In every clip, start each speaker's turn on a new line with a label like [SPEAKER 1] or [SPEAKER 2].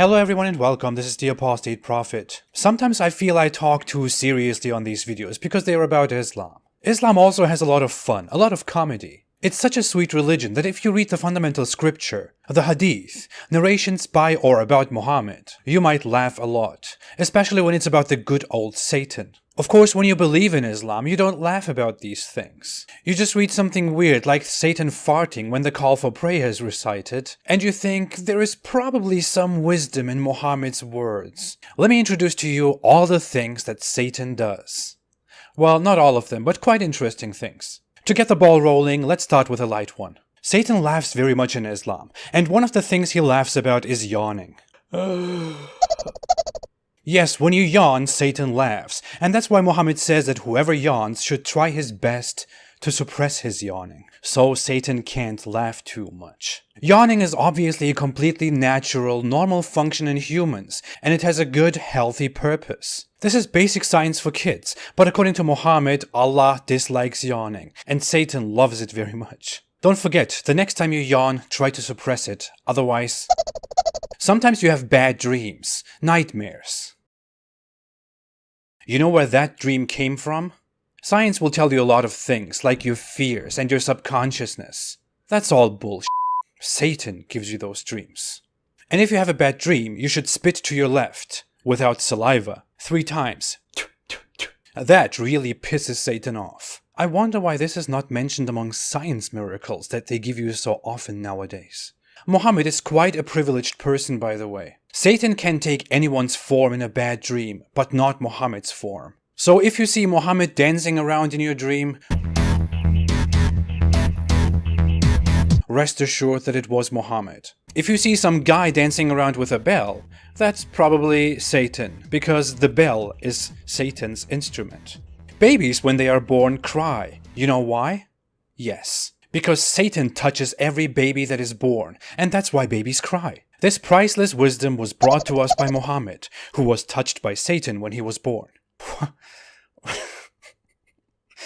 [SPEAKER 1] Hello everyone and welcome, this is the Apostate Prophet. Sometimes I feel I talk too seriously on these videos because they are about Islam. Islam also has a lot of fun, a lot of comedy. It's such a sweet religion that if you read the fundamental scripture, the hadith, narrations by or about Muhammad, you might laugh a lot, especially when it's about the good old Satan. Of course, when you believe in Islam, you don't laugh about these things. You just read something weird like Satan farting when the call for prayer is recited, and you think there is probably some wisdom in Muhammad's words. Let me introduce to you all the things that Satan does. Well, not all of them, but quite interesting things. To get the ball rolling, let's start with a light one. Satan laughs very much in Islam, and one of the things he laughs about is yawning. Yes, when you yawn, Satan laughs, and that's why Muhammad says that whoever yawns should try his best to suppress his yawning, so Satan can't laugh too much. Yawning is obviously a completely natural, normal function in humans, and it has a good, healthy purpose. This is basic science for kids, but according to Muhammad, Allah dislikes yawning, and Satan loves it very much. Don't forget, the next time you yawn, try to suppress it, otherwise... Sometimes you have bad dreams, nightmares. You know where that dream came from? Science will tell you a lot of things, like your fears and your subconsciousness. That's all bullshit. Satan gives you those dreams. And if you have a bad dream, you should spit to your left, without saliva, 3 times. That really pisses Satan off. I wonder why this is not mentioned among science miracles that they give you so often nowadays. Muhammad is quite a privileged person, by the way. Satan can take anyone's form in a bad dream, but not Muhammad's form. So if you see Muhammad dancing around in your dream, rest assured that it was Muhammad. If you see some guy dancing around with a bell, that's probably Satan, because the bell is Satan's instrument. Babies, when they are born, cry. You know why? Yes. Because Satan touches every baby that is born, and that's why babies cry. This priceless wisdom was brought to us by Muhammad, who was touched by Satan when he was born.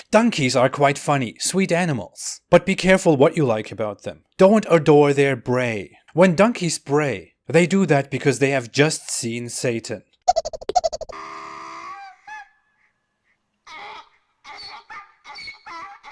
[SPEAKER 1] Donkeys are quite funny, sweet animals. But be careful what you like about them. Don't adore their bray. When donkeys bray, they do that because they have just seen Satan.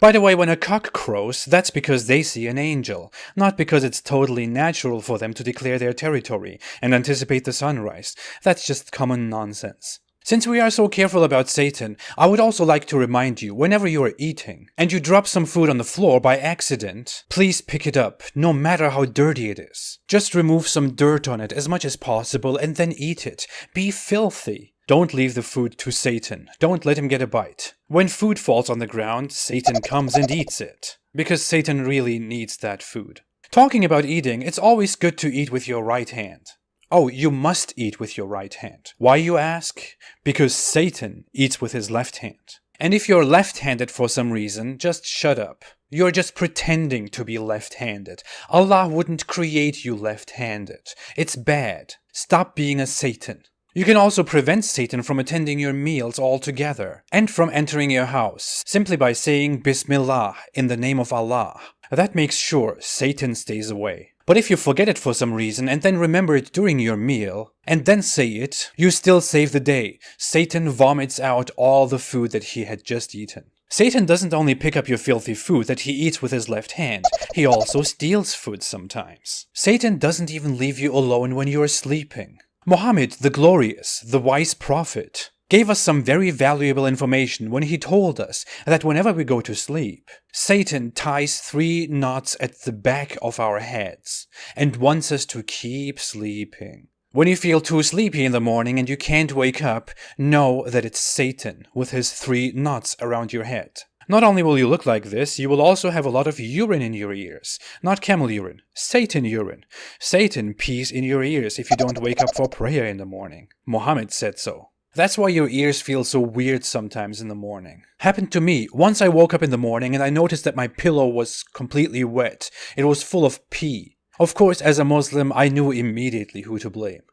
[SPEAKER 1] By the way, when a cock crows, that's because they see an angel, not because it's totally natural for them to declare their territory and anticipate the sunrise. That's just common nonsense. Since we are so careful about Satan, I would also like to remind you, whenever you are eating, and you drop some food on the floor by accident, please pick it up, no matter how dirty it is. Just remove some dirt on it as much as possible and then eat it. Be filthy. Don't leave the food to Satan. Don't let him get a bite. When food falls on the ground, Satan comes and eats it. Because Satan really needs that food. Talking about eating, it's always good to eat with your right hand. Oh, you must eat with your right hand. Why, you ask? Because Satan eats with his left hand. And if you're left-handed for some reason, just shut up. You're just pretending to be left-handed. Allah wouldn't create you left-handed. It's bad. Stop being a Satan. You can also prevent Satan from attending your meals altogether, and from entering your house, simply by saying Bismillah in the name of Allah. That makes sure Satan stays away. But if you forget it for some reason and then remember it during your meal, and then say it, you still save the day. Satan vomits out all the food that he had just eaten. Satan doesn't only pick up your filthy food that he eats with his left hand, he also steals food sometimes. Satan doesn't even leave you alone when you are sleeping. Muhammad, the glorious, the wise prophet, gave us some very valuable information when he told us that whenever we go to sleep, Satan ties 3 knots at the back of our heads and wants us to keep sleeping. When you feel too sleepy in the morning and you can't wake up, know that it's Satan with his 3 knots around your head. Not only will you look like this, you will also have a lot of urine in your ears. Not camel urine, Satan urine. Satan pees in your ears if you don't wake up for prayer in the morning. Muhammad said so. That's why your ears feel so weird sometimes in the morning. Happened to me. Once I woke up in the morning and I noticed that my pillow was completely wet. It was full of pee. Of course, as a Muslim, I knew immediately who to blame.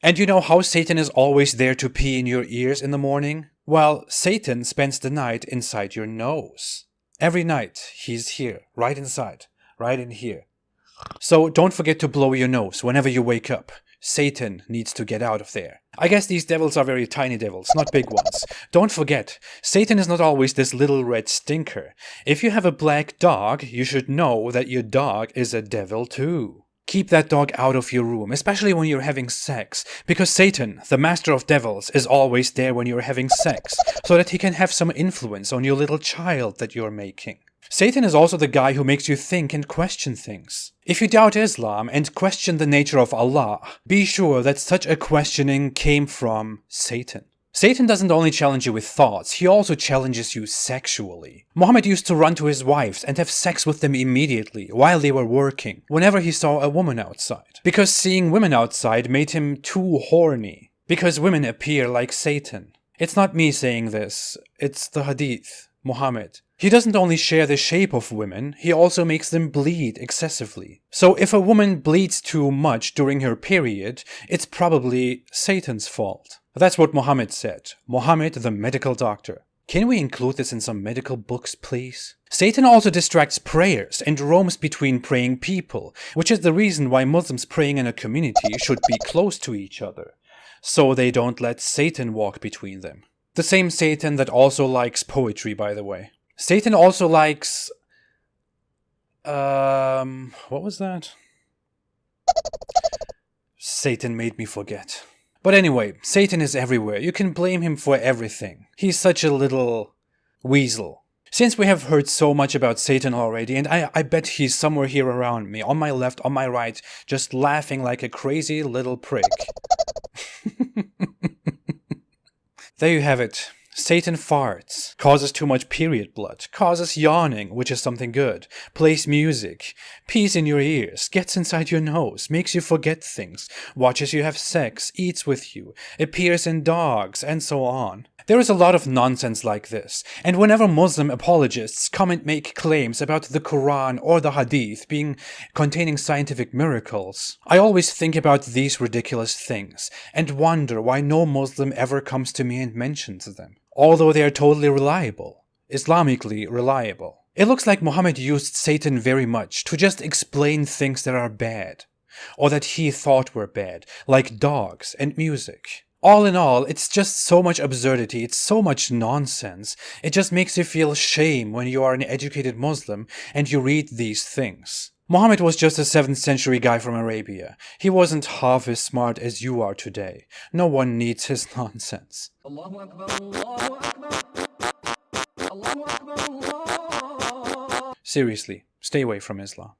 [SPEAKER 1] And you know how Satan is always there to pee in your ears in the morning? Well, Satan spends the night inside your nose. Every night, he's here, right inside, right in here. So don't forget to blow your nose whenever you wake up. Satan needs to get out of there. I guess these devils are very tiny devils, not big ones. Don't forget, Satan is not always this little red stinker. If you have a black dog, you should know that your dog is a devil too. Keep that dog out of your room, especially when you're having sex, because Satan, the master of devils, is always there when you're having sex, so that he can have some influence on your little child that you're making. Satan is also the guy who makes you think and question things. If you doubt Islam and question the nature of Allah, be sure that such a questioning came from Satan. Satan doesn't only challenge you with thoughts, he also challenges you sexually. Muhammad used to run to his wives and have sex with them immediately, while they were working, whenever he saw a woman outside. Because seeing women outside made him too horny. Because women appear like Satan. It's not me saying this, it's the hadith, Muhammad. He doesn't only share the shape of women, he also makes them bleed excessively. So if a woman bleeds too much during her period, it's probably Satan's fault. That's what Muhammad said. Muhammad, the medical doctor. Can we include this in some medical books, please? Satan also distracts prayers and roams between praying people, which is the reason why Muslims praying in a community should be close to each other, so they don't let Satan walk between them. The same Satan that also likes poetry, by the way. Satan also likes... what was that? Satan made me forget. But anyway, Satan is everywhere. You can blame him for everything. He's such a little weasel. Since we have heard so much about Satan already, and I bet he's somewhere here around me, on my left, on my right, just laughing like a crazy little prick. There you have it. Satan farts, causes too much period blood, causes yawning, which is something good, plays music, pees in your ears, gets inside your nose, makes you forget things, watches you have sex, eats with you, appears in dogs, and so on. There is a lot of nonsense like this, and whenever Muslim apologists come and make claims about the Quran or the Hadith containing scientific miracles, I always think about these ridiculous things, and wonder why no Muslim ever comes to me and mentions them. Although they are totally reliable, Islamically reliable. It looks like Muhammad used Satan very much to just explain things that are bad, or that he thought were bad, like dogs and music. All in all, it's just so much absurdity, it's so much nonsense. It just makes you feel shame when you are an educated Muslim and you read these things. Muhammad was just a 7th century guy from Arabia. He wasn't half as smart as you are today. No one needs his nonsense. Allahu Akbar, Allahu Akbar, Allahu Akbar, Allahu Akbar. Seriously, stay away from Islam.